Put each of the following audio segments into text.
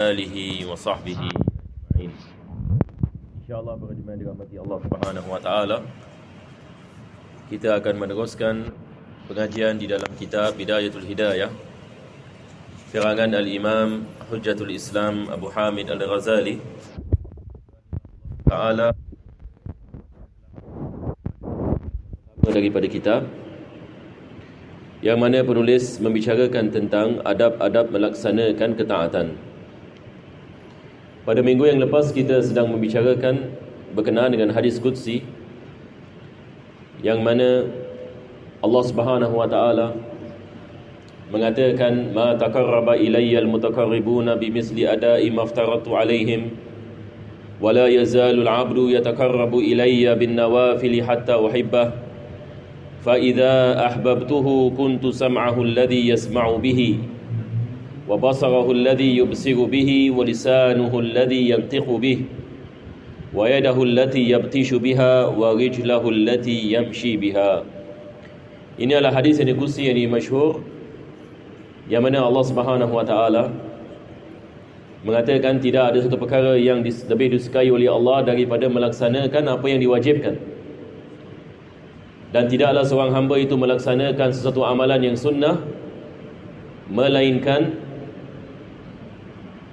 alihi wa sahbihi ajma'in. InsyaAllah para jemaah dirahmati Allah Subhanahu wa taala, kita akan meneruskan pengajian di dalam kitab Bidayatul Hidayah karangan Al-Imam Hujjatul Islam Abu Hamid Al-Ghazali taala, daripada kitab yang mana penulis membicarakan tentang adab-adab melaksanakan ketaatan. Pada minggu yang lepas kita sedang membicarakan berkenaan dengan hadis qudsi yang mana Allah Subhanahu wa taala mengatakan, ma taqarraba ilayya almutaqarribuna bimisli ada'i maftaratu alaihim wa la yazalu al'abdu yataqarrabu ilayya bin nawafil hatta uhibbah fa idza ahbabtuhu kuntu sam'ahu alladhi yasma'u bihi wa basarahu alladhi yubsiru bihi wa lisanuhu alladhi yantiqu bihi wa yadahu allati yabtishu biha wa rijlahu allati yamshi biha. Ini adalah hadis yang qudsi yang masyhur, yang mana Allah Subhanahu wa taala mengatakan tidak ada satu perkara yang lebih disukai oleh Allah daripada melaksanakan apa yang diwajibkan, dan tidaklah seorang hamba itu melaksanakan sesuatu amalan yang sunnah melainkan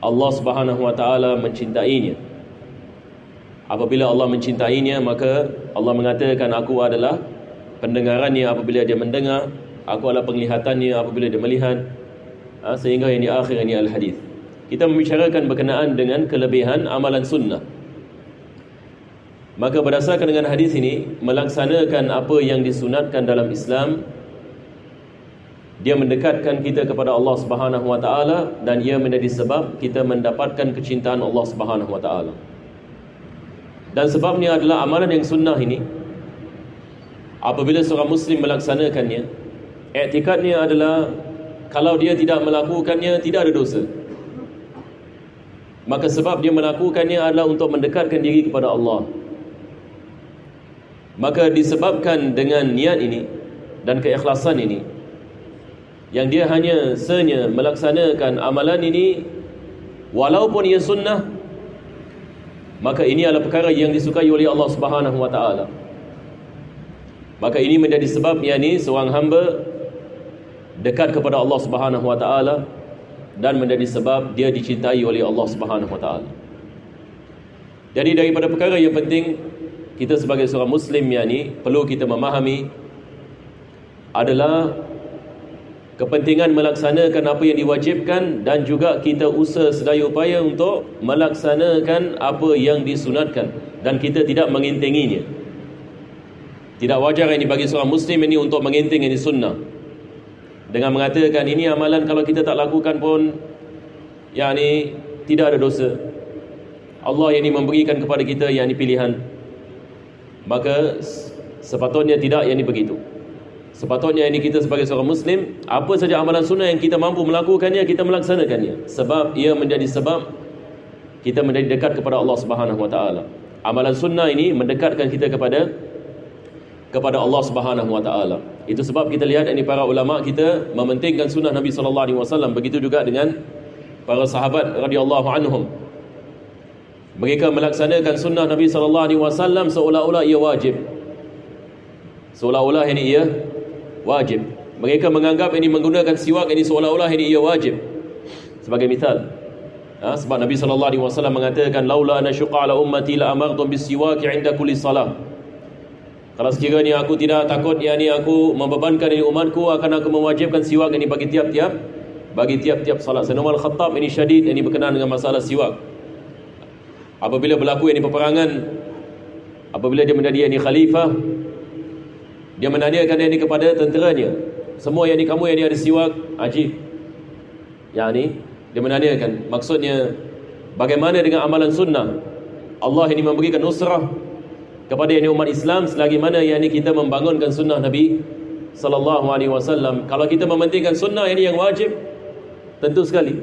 Allah Subhanahu wa taala mencintainya. Apabila Allah mencintainya, maka Allah mengatakan, aku adalah pendengarannya apabila dia mendengar, aku adalah penglihatannya apabila dia melihat, sehingga yang di akhir ini al-hadis. Kita membicarakan berkenaan dengan kelebihan amalan sunnah. Maka berdasarkan dengan hadis ini, melaksanakan apa yang disunatkan dalam Islam, dia mendekatkan kita kepada Allah Subhanahu wa taala, dan ia menjadi sebab kita mendapatkan kecintaan Allah Subhanahu wa taala. Dan sebabnya adalah amalan yang sunnah ini, apabila seorang muslim melaksanakannya, i'tikadnya adalah kalau dia tidak melakukannya tidak ada dosa. Maka sebab dia melakukannya adalah untuk mendekatkan diri kepada Allah. Maka disebabkan dengan niat ini dan keikhlasan ini, yang dia hanya melaksanakan amalan ini walaupun ia sunnah, maka ini adalah perkara yang disukai oleh Allah Subhanahu wa taala. Maka ini menjadi sebab seorang hamba dekat kepada Allah Subhanahu wa taala, dan menjadi sebab dia dicintai oleh Allah Subhanahu wa taala. Jadi daripada perkara yang penting kita sebagai seorang muslim perlu kita memahami adalah kepentingan melaksanakan apa yang diwajibkan, dan juga kita usaha sedaya upaya untuk melaksanakan apa yang disunatkan, dan kita tidak mengentenginya. Tidak wajar bagi seorang muslim untuk mengenteng sunnah dengan mengatakan ini amalan kalau kita tak lakukan pun tidak ada dosa. Allah memberikan kepada kita pilihan. Maka sepatutnya tidak begitu. Sepatutnya kita sebagai seorang muslim, apa saja amalan sunnah yang kita mampu melakukannya, kita melaksanakannya, sebab ia menjadi sebab kita menjadi dekat kepada Allah Subhanahu wa taala. Amalan sunnah ini mendekatkan kita kepada Allah Subhanahu wa taala. Itu sebab kita lihat para ulama kita mementingkan sunnah Nabi sallallahu alaihi wasallam. Begitu juga dengan para sahabat radhiyallahu anhum. Mereka melaksanakan sunnah Nabi sallallahu alaihi wasallam seolah-olah ia wajib. Seolah-olah ia wajib. Mereka menganggap menggunakan siwak seolah-olah ia wajib. Sebagai misal, sebab Nabi sallallahu alaihi wasallam mengatakan, laula ana syuqa ala ummati la amartum bisiwak 'inda kulli salah. Kalau sekiranya aku tidak takut aku membebankan umatku, akan aku mewajibkan siwak bagi tiap-tiap salat. Umar Al-Khattab syadid berkenaan dengan masalah siwak. Apabila berlaku peperangan, apabila dia menjadi khalifah, dia menanyakan kepada tenteranya, semua kamu ada siwak, ajib. Dia menanyakan, maksudnya bagaimana dengan amalan sunnah? Allah memberikan nusrah kepada umat Islam selagi mana kita membangunkan sunnah Nabi sallallahu alaihi wasallam. Kalau kita mementingkan sunnah yang wajib, tentu sekali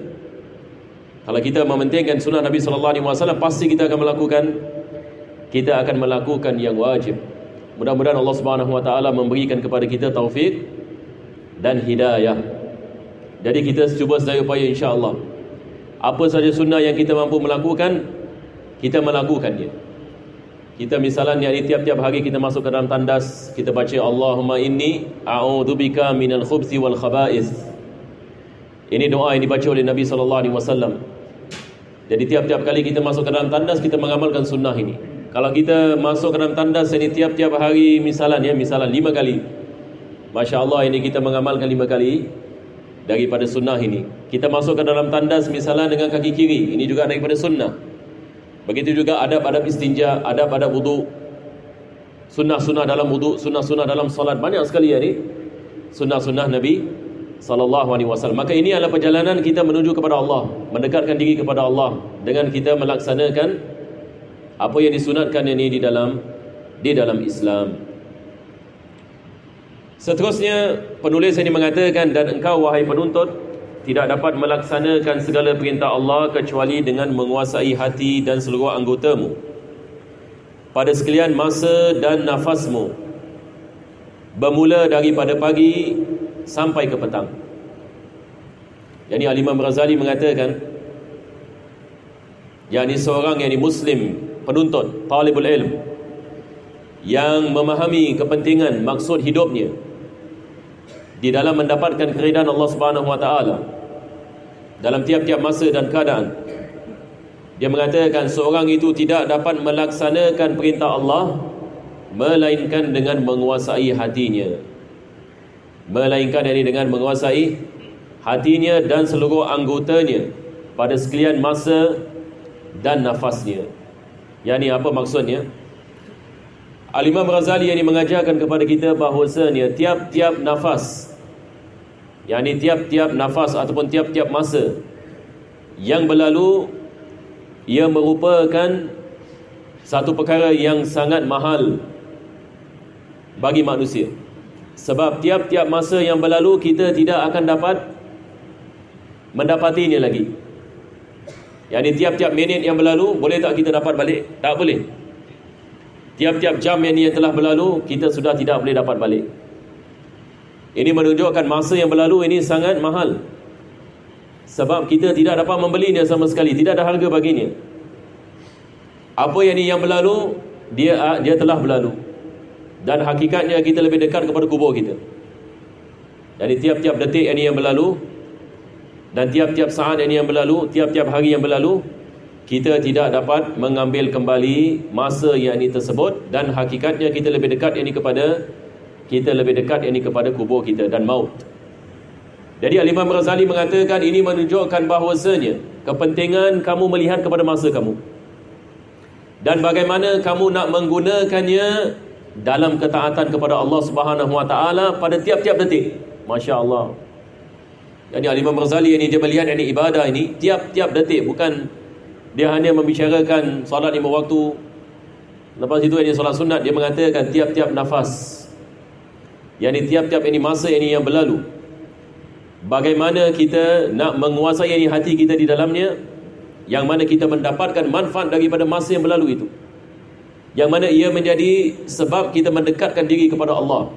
kalau kita mementingkan sunnah Nabi sallallahu alaihi wasallam, pasti kita akan melakukan yang wajib. Mudah-mudahan Allah Subhanahu wa taala memberikan kepada kita taufik dan hidayah. Jadi kita cuba sedaya upaya insya-Allah Apa saja sunnah yang kita mampu melakukan, kita melakukannya. Kita misalnya ni tiap-tiap hari kita masuk ke dalam tandas, kita baca Allahumma inni a'udzubika minal khubthi wal khaba'ith. Ini doa yang dibaca oleh Nabi SAW. Jadi tiap-tiap kali kita masuk ke dalam tandas, kita mengamalkan sunnah ini. Kalau kita masuk ke dalam tandas ini tiap-tiap hari misalnya 5 kali, Masya Allah, ini kita mengamalkan 5 kali daripada sunnah ini. Kita masuk ke dalam tandas misalnya dengan kaki kiri, ini juga daripada sunnah. Begitu juga adab-adab istinja, adab-adab wudu, sunnah-sunnah dalam wudu, sunnah-sunnah dalam salat. Banyak sekali ya ni sunnah-sunnah Nabi SAW. Maka ini adalah perjalanan kita menuju kepada Allah, mendekatkan diri kepada Allah dengan kita melaksanakan apa yang disunatkan ini di dalam Islam. Seterusnya penulis ini mengatakan, dan engkau wahai penuntut tidak dapat melaksanakan segala perintah Allah kecuali dengan menguasai hati dan seluruh anggotamu pada sekalian masa dan nafasmu, bermula daripada pagi sampai ke petang. Yani Al-Imam Ghazali mengatakan, yakni seorang yang Muslim, penuntut, talibul ilm, yang memahami kepentingan maksud hidupnya di dalam mendapatkan keridaan Allah Subhanahu wa taala dalam tiap-tiap masa dan keadaan. Dia mengatakan seorang itu tidak dapat melaksanakan perintah Allah melainkan dengan menguasai hatinya. Melainkan dengan menguasai hatinya dan seluruh anggotanya pada sekalian masa dan nafasnya. Yani apa maksudnya? Al-Imam Ghazali yang mengajarkan kepada kita bahawasanya tiap-tiap nafas, yakni tiap-tiap nafas ataupun tiap-tiap masa yang berlalu, ia merupakan satu perkara yang sangat mahal bagi manusia. Sebab tiap-tiap masa yang berlalu kita tidak akan dapat mendapatinya lagi. Yakni tiap-tiap minit yang berlalu, boleh tak kita dapat balik? Tak boleh. Tiap-tiap jam yang telah berlalu, kita sudah tidak boleh dapat balik. Ini menunjukkan masa yang berlalu ini sangat mahal. Sebab kita tidak dapat membelinya sama sekali, tidak ada harga baginya. Apa yang berlalu, dia telah berlalu. Dan hakikatnya kita lebih dekat kepada kubur kita. Jadi tiap-tiap detik yang berlalu, dan tiap-tiap saat yang berlalu, tiap-tiap hari yang berlalu, kita tidak dapat mengambil kembali masa yang ini tersebut. Dan hakikatnya kita lebih dekat kepada kubur kita dan maut. Jadi Al-Imam Ghazali mengatakan ini menunjukkan bahawasanya kepentingan kamu melihat kepada masa kamu dan bagaimana kamu nak menggunakannya dalam ketaatan kepada Allah Subhanahu wa taala pada tiap-tiap detik. Masya-Allah. Jadi Al-Imam Ghazali ini dia melihat ini ibadah ini tiap-tiap detik, bukan dia hanya membicarakan solat 5 waktu. Lepas itu ini solat sunat, dia mengatakan tiap-tiap nafas. Yani tiap-tiap ini masa ini yang berlalu, bagaimana kita nak menguasai ini hati kita di dalamnya, yang mana kita mendapatkan manfaat daripada masa yang berlalu itu, yang mana ia menjadi sebab kita mendekatkan diri kepada Allah.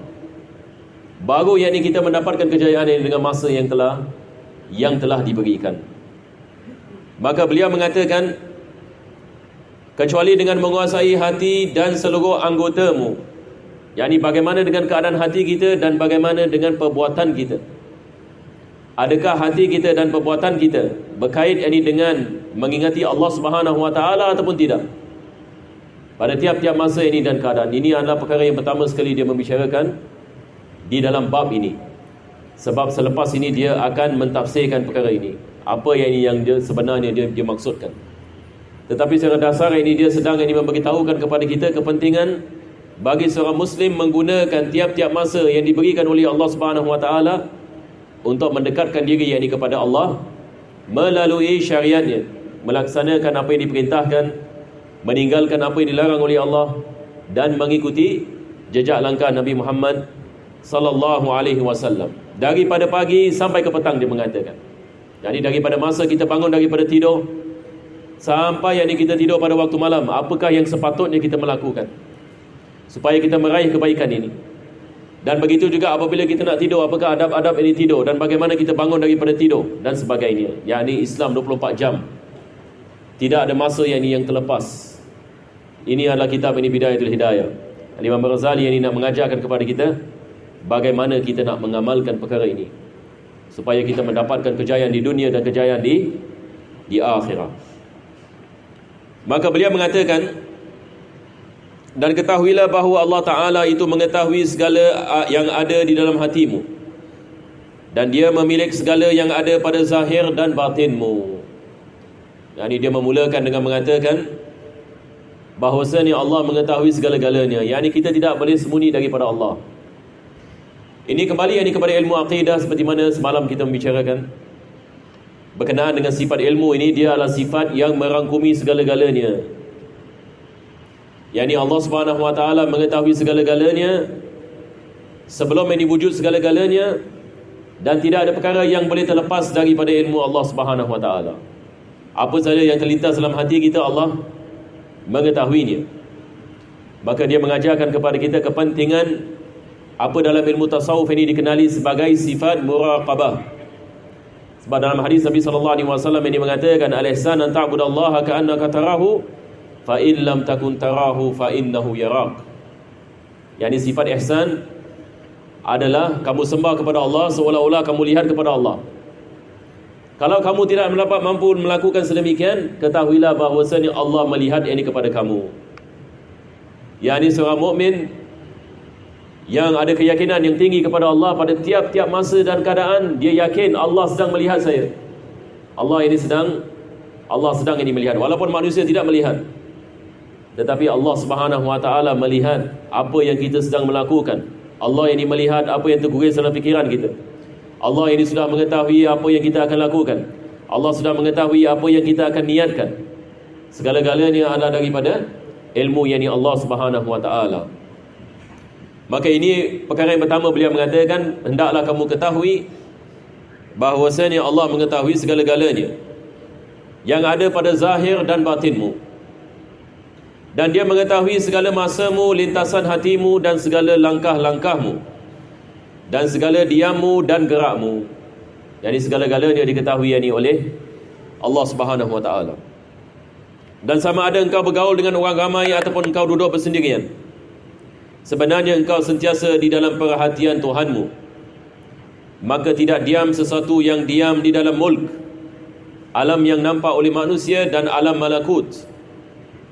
Baru yang ini kita mendapatkan kejayaan ini dengan masa yang telah diberikan. Maka beliau mengatakan, kecuali dengan menguasai hati dan seluruh anggotamu, yakni bagaimana dengan keadaan hati kita dan bagaimana dengan perbuatan kita. Adakah hati kita dan perbuatan kita berkait ini dengan mengingati Allah Subhanahu wa taala ataupun tidak? Pada tiap-tiap masa ini dan keadaan. Ini adalah perkara yang pertama sekali dia membicarakan di dalam bab ini. Sebab selepas ini dia akan mentafsirkan perkara ini, apa yang dia sebenarnya dia maksudkan. Tetapi secara dasar ini dia sedang memberitahukan kepada kita kepentingan bagi seorang Muslim menggunakan tiap-tiap masa yang diberikan oleh Allah Subhanahu wa taala untuk mendekatkan diri kepada Allah melalui syariatnya, melaksanakan apa yang diperintahkan, meninggalkan apa yang dilarang oleh Allah, dan mengikuti jejak langkah Nabi Muhammad sallallahu alaihi wasallam daripada pagi sampai ke petang, dia mengatakan. Jadi daripada masa kita bangun daripada tidur sampai kita tidur pada waktu malam, apakah yang sepatutnya kita melakukan supaya kita meraih kebaikan ini? Dan begitu juga apabila kita nak tidur, apakah adab-adab ini tidur, dan bagaimana kita bangun daripada tidur, dan sebagainya. Yakni Islam 24 jam. Tidak ada masa yang terlepas. Ini adalah kitab ini Bidayatul Hidayah. Imam Ghazali yang ini nak mengajarkan kepada kita bagaimana kita nak mengamalkan perkara ini, supaya kita mendapatkan kejayaan di dunia dan kejayaan di akhirat. Maka beliau mengatakan, dan ketahuilah bahawa Allah Ta'ala itu mengetahui segala yang ada di dalam hatimu, dan dia memiliki segala yang ada pada zahir dan batinmu. Ini dia memulakan dengan mengatakan bahawasanya Allah mengetahui segala-galanya. Yang ini kita tidak boleh sembunyi daripada Allah. Ini kembali kepada ilmu akidah, seperti mana semalam kita membicarakan berkenaan dengan sifat ilmu ini. Dia adalah sifat yang merangkumi segala-galanya. Yang ini Allah Subhanahu Wa Taala mengetahui segala-galanya sebelum ini wujud segala-galanya, dan tidak ada perkara yang boleh terlepas daripada ilmu Allah Subhanahu Wa Taala. Apa saja yang terlintas dalam hati kita, Allah mengetahuinya. Maka dia mengajarkan kepada kita kepentingan apa dalam ilmu tasawuf ini dikenali sebagai sifat muraqabah. Sebab dalam hadis Nabi SAW ini mengatakan, al-ihsan an ta'budallaha ka'annaka tarahu fa in lam takun tarahu fa innahu yarak. Yani sifat ihsan adalah kamu sembah kepada Allah seolah-olah kamu lihat kepada Allah. Kalau kamu tidak mampu melakukan sedemikian, ketahuilah bahawasanya Allah melihat ini kepada kamu. Yani seorang mukmin yang ada keyakinan yang tinggi kepada Allah pada tiap-tiap masa dan keadaan, dia yakin Allah sedang melihat saya. Allah sedang ini melihat, walaupun manusia tidak melihat. Tetapi Allah Subhanahu Wa Taala melihat apa yang kita sedang melakukan. Allah ini melihat apa yang tergurus dalam fikiran kita. Allah ini sudah mengetahui apa yang kita akan lakukan. Allah sudah mengetahui apa yang kita akan niatkan. Segala-galanya adalah daripada ilmu yang Allah Subhanahu Wa Taala. Maka ini perkara yang pertama beliau mengatakan, hendaklah kamu ketahui bahawasanya Allah mengetahui segala-galanya yang ada pada zahir dan batinmu, dan dia mengetahui segala masamu, lintasan hatimu, dan segala langkah-langkahmu, dan segala diammu dan gerakmu. Jadi segala-galanya diketahui oleh Allah Subhanahu Wa Taala. Dan sama ada engkau bergaul dengan orang ramai ataupun engkau duduk bersendirian, sebenarnya engkau sentiasa di dalam perhatian Tuhanmu. Maka tidak diam sesuatu yang diam di dalam mulk, alam yang nampak oleh manusia dan alam malakut,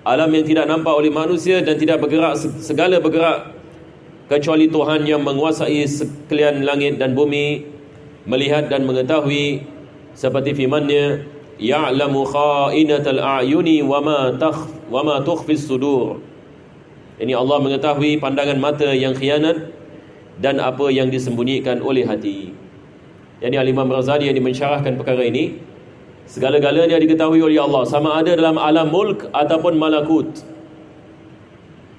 alam yang tidak nampak oleh manusia dan tidak bergerak, segala bergerak kecuali Tuhan yang menguasai sekalian langit dan bumi, melihat dan mengetahui, seperti firman-Nya, ya'lamu kha'inatal a'yuni wa ma tukhfis sudur. Ini Allah mengetahui pandangan mata yang khianat dan apa yang disembunyikan oleh hati. Jadi Al-Imam Ghazali yang mensyarahkan perkara ini, segala-galanya diketahui oleh Allah, sama ada dalam alam mulk ataupun malakut.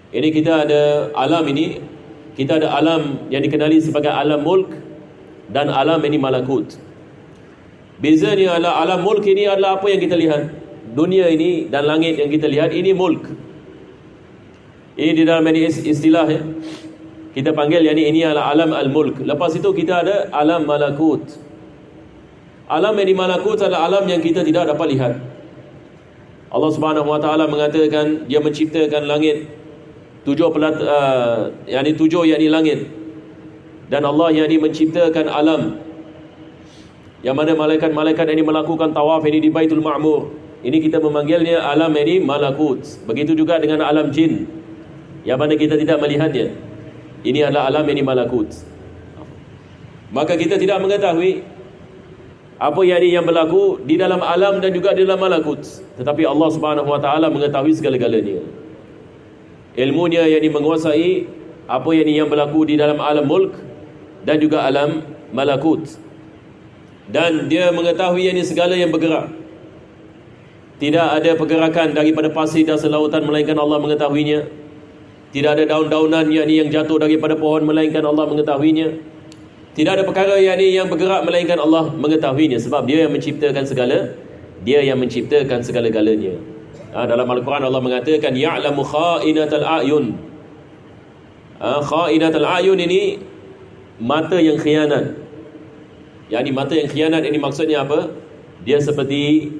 Ini kita ada alam ini, kita ada alam yang dikenali sebagai alam mulk dan alam ini malakut. Bezanya adalah alam mulk ini adalah apa yang kita lihat. Dunia ini dan langit yang kita lihat, ini mulk. Ini di dalam ini istilah kita panggil ini adalah alam al-mulk. Lepas itu kita ada alam malakut. Alam ini malakut adalah alam yang kita tidak dapat lihat. Allah Subhanahu Wa Taala mengatakan dia menciptakan langit, tujuh langit, dan Allah yang menciptakan alam, yang mana malaikat-malaikat ini melakukan tawaf ini di Baitul Ma'mur. Ini kita memanggilnya alam ini malakut. Begitu juga dengan alam jin, yang mana kita tidak melihatnya. Ini adalah alam ini malakut. Maka kita tidak mengetahui apa yang berlaku di dalam alam dan juga di dalam malakut. Tetapi Allah Subhanahu Wa Taala mengetahui segala-galanya. Ilmunya yang menguasai apa yang berlaku di dalam alam mulk dan juga alam malakut. Dan dia mengetahui segala yang bergerak. Tidak ada pergerakan daripada pasir dan selautan melainkan Allah mengetahuinya. Tidak ada daun-daunan yang jatuh daripada pohon melainkan Allah mengetahuinya. Tidak ada perkara yang bergerak melainkan Allah mengetahuinya. Sebab dia yang menciptakan segala, dia yang menciptakan segala-galanya. Dalam Al-Quran Allah mengatakan ya'lamu kha'inatal a'yun. Kha'inatal a'yun ini mata yang khianat. Yani mata yang khianat ini maksudnya apa? Dia seperti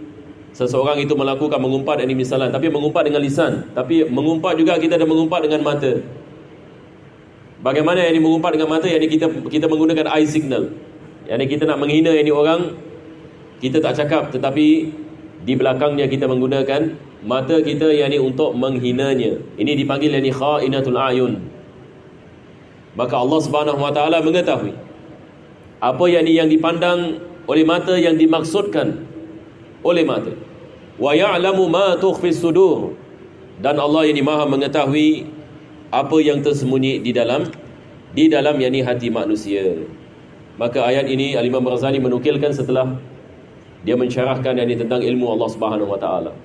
seseorang itu melakukan mengumpat, ini misalnya, tapi mengumpat dengan lisan, tapi mengumpat juga kita ada mengumpat dengan mata. Bagaimana yang ini mengumpat dengan mata? Yang kita menggunakan eye signal. Yang kita nak menghina ini orang, kita tak cakap, tetapi di belakangnya kita menggunakan mata kita yang ini untuk menghinanya. Ini dipanggil yang ini kha'inatul a'yun. Maka Allah Subhanahu wa taala mengetahui apa yang dipandang oleh mata, yang dimaksudkan oleh mata. Wa ya'lamu ma tukhfis sudur. Dan Allah yang Maha mengetahui apa yang tersembunyi di dalam yakni hati manusia. Maka ayat ini Al-Imam Razali menukilkan setelah dia mensyarahkan yakni tentang ilmu Allah Subhanahu wa taala.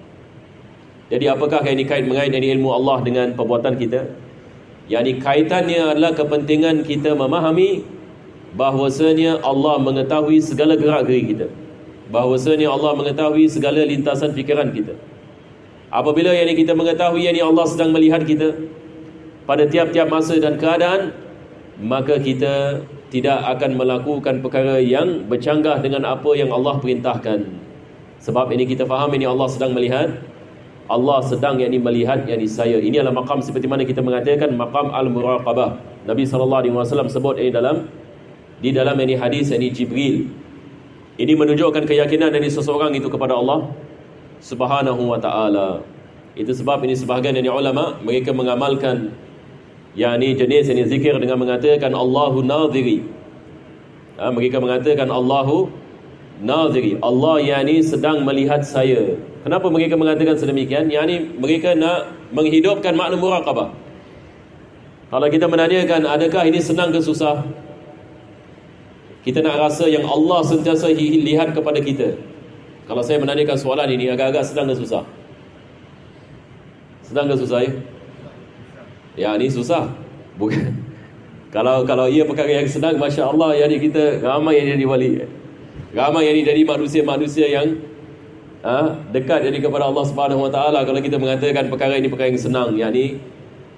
Jadi apakah ini kait mengait yakni ilmu Allah dengan perbuatan kita? Yakni kaitannya adalah kepentingan kita memahami bahwasanya Allah mengetahui segala gerak-geri kita. Bahwasanya Allah mengetahui segala lintasan fikiran kita. Apabila yakni kita mengetahui yakni Allah sedang melihat kita pada tiap-tiap masa dan keadaan, maka kita tidak akan melakukan perkara yang bercanggah dengan apa yang Allah perintahkan. Sebab ini kita faham ini Allah sedang melihat. Allah sedang yakni melihat yakni saya. Ini adalah maqam seperti mana kita mengatakan maqam al-muraqabah. Nabi SAW sebut ini di dalam yakni hadis yakni Jibril. Ini menunjukkan keyakinan dari seseorang itu kepada Allah Subhanahu wa taala. Itu sebab ini sebahagian yakni ulama mereka mengamalkan yakni jenis yakni zikir dengan mengatakan Allahu nadhiri. Mereka mengatakan Allahu nadhiri. Allah yakni sedang melihat saya. Kenapa mereka mengatakan sedemikian? Yakni mereka nak menghidupkan makna muraqabah. Kalau kita menanyakan adakah ini senang ke susah? Kita nak rasa yang Allah sentiasa lihat kepada kita. Kalau saya menanyakan soalan ini agak-agak senang ke susah? Senang ke susah ya? Ya, ini susah. Bukan. Kalau ia perkara yang senang, Masya Allah, yani kita ramai yang jadi wali. Ramai yang jadi manusia-manusia yang dekat jadi kepada Allah Subhanahu wa taala. Kalau kita mengatakan perkara ini perkara yang senang, yakni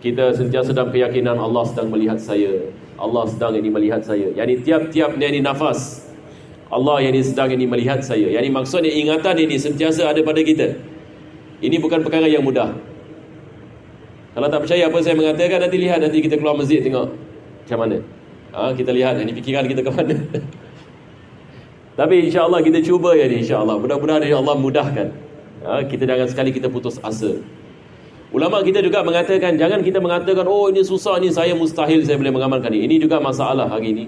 kita sentiasa dalam keyakinan Allah sedang melihat saya. Allah sedang ini melihat saya. Yakni tiap-tiap yakni nafas Allah yang sedang ini melihat saya. Yakni maksudnya ingatan ini sentiasa ada pada kita. Ini bukan perkara yang mudah. Kalau tak percaya apa saya mengatakan, nanti lihat, nanti kita keluar masjid tengok macam mana. Kita lihat ini fikiran kita ke mana. Tapi insya-Allah kita cuba ya ni, insya-Allah. Mudah-mudahan Allah mudahkan. Kita jangan sekali kita putus asa. Ulama kita juga mengatakan jangan kita mengatakan oh ini susah ni, saya mustahil saya boleh mengamalkan ini. Ini juga masalah hari ini.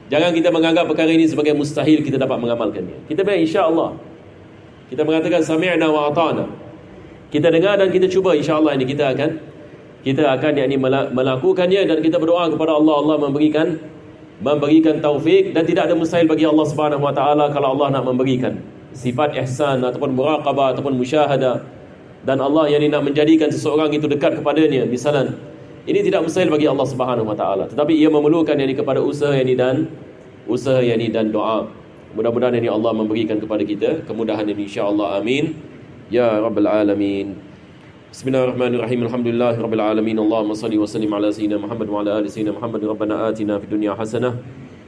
Jangan kita menganggap perkara ini sebagai mustahil kita dapat mengamalkannya. Kita bilang insya-Allah. Kita mengatakan sami'na wa ata'na. Kita dengar dan kita cuba, insya-Allah ini kita akan yakni melakukannya, dan kita berdoa kepada Allah, Allah memberikan taufik, dan tidak ada mustahil bagi Allah Subhanahu wa taala kalau Allah nak memberikan sifat ihsan ataupun muraqabah ataupun musyahadah, dan Allah yang nak menjadikan seseorang itu dekat kepadanya misalan. Ini tidak mustahil bagi Allah Subhanahu wa taala, tetapi ia memerlukan yakni kepada usaha yakni dan doa. Mudah-mudahan ini Allah memberikan kepada kita kemudahan ini, insya-Allah, amin ya rabbal alamin. Bismillahirrahmanirrahim. Alhamdulillahirabbil alamin. Allahumma shalli wa sallim ala sayyidina Muhammad wa ala ali sayyidina Muhammad. Rabbana atina fid dunya hasanah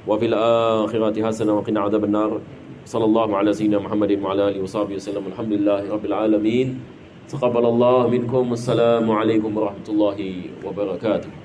wa fil akhirati hasanah wa qina adzabannar. Sallallahu ala sayyidina Muhammadin wa ala alihi washabbihi wasallam. Alhamdulillahirabbil alamin. Taqabbalallahu minkum. Wassalamu alaikum warahmatullahi wabarakatuh.